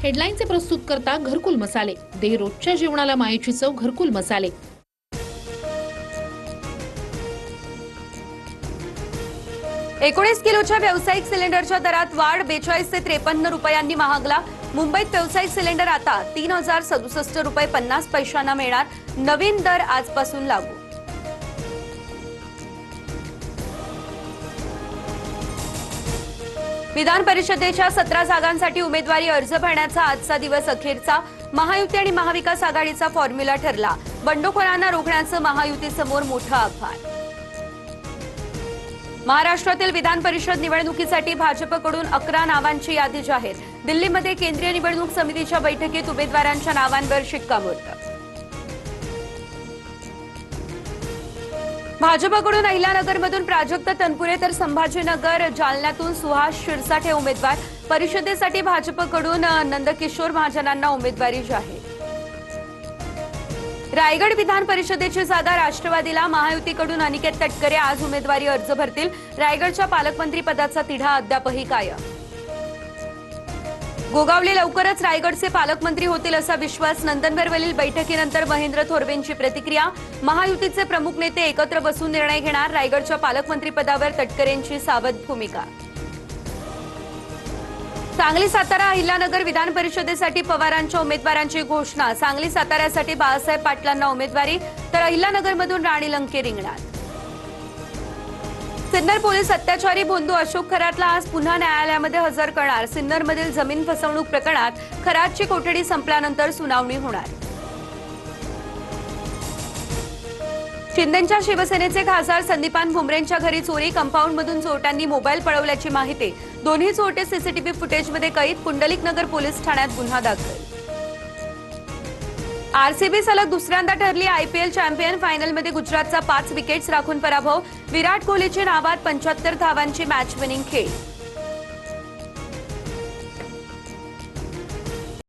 हेडलाईनचे प्रस्तुत करता घरकुल मसाले, दे रोजच्या जेवणाला मायेची चव घरकुल मसाले। 19 किलोच्या व्यावसायिक सिलेंडरच्या दरात वाढ, 42 ते 53 रुपयांनी महागला। मुंबईत व्यावसायिक सिलेंडर आता 3067 रुपये 50 पैशांना मिळणार। नवीन दर आजपासून लागू। विधान परिषदेच्या 17 जागांसाठी उमेदवारी अर्ज भरण्याचा आजचा दिवस अखेरचा। महायुती आणि महाविकास आघाडीचा फॉर्म्युला ठरला। बंडखोरांना रोखण्याचं महायुतीसमोर मोठं आव्हान। महाराष्ट्रातील विधान परिषद निवडणुकीसाठी भाजपकडून 11 नावांची यादी जाहीर। दिल्लीमध्ये केंद्रीय निवडणूक समितीच्या बैठकीत उमेदवारांच्या नावांवर शिक्कामोर्तब। भाजपकडून अहिल्यानगरमधून प्राजक्त तनपुरे तर संभाजीनगर जालन्यातून सुहास शिरसाट हे उमेदवार। परिषदेसाठी भाजपकडून नंदकिशोर महाजनांना उमेदवारी जाहीर। रायगड विधान परिषदेची जागा राष्ट्रवादीला, महायुतीकडून अनिकेत तटकरे आज उमेदवारी अर्ज भरतील। रायगडच्या पालकमंत्री पदाचा तिढा अद्यापही कायम। गोगावले लवकरच रायगडचे पालकमंत्री होतील असा विश्वास। नंदनवरवरील बैठकीनंतर महेंद्र थोरवेंची प्रतिक्रिया। महायुतीचे प्रमुख नेते एकत्र बसून निर्णय घेणार। रायगडच्या पालकमंत्रीपदावर तटकरेंची सावध भूमिका। सांगली सातारा अहिल्यानगर विधान परिषदेसाठी पवारांच्या उमेदवारांची घोषणा। सांगली साताऱ्यासाठी बाळासाहेब पाटलांना उमेदवारी, तर अहिल्यानगरमधून राणी लंके रिंगणात। सिन्नर पोलीस अत्याचारी भोंदू अशोक खरातला आज पुन्हा न्यायालयामध्ये हजर करणार। सिन्नरमधील जमीन फसवणूक प्रकरणात खरातची कोठडी संपल्यानंतर सुनावणी होणार। शिंदेंच्या शिवसेनेचे खासदार संदीपान भुमरेंच्या घरी चोरी, कंपाऊंडमधून चोरट्यांनी मोबाईल पळवल्याची माहिती। दोन्ही चोरटे सीसीटीव्ही फुटेजमध्ये कैद। पुंडलिक नगर पोलीस ठाण्यात गुन्हा दाखल। आरसीबी सलग दुसऱ्यांदा ठरली आयपीएल चॅम्पियन। फायनलमध्ये गुजरातचा 5 विकेट्स राखून पराभव। विराट कोहलीची नाबाद 75 धावांची मॅच विनिंग खेळी।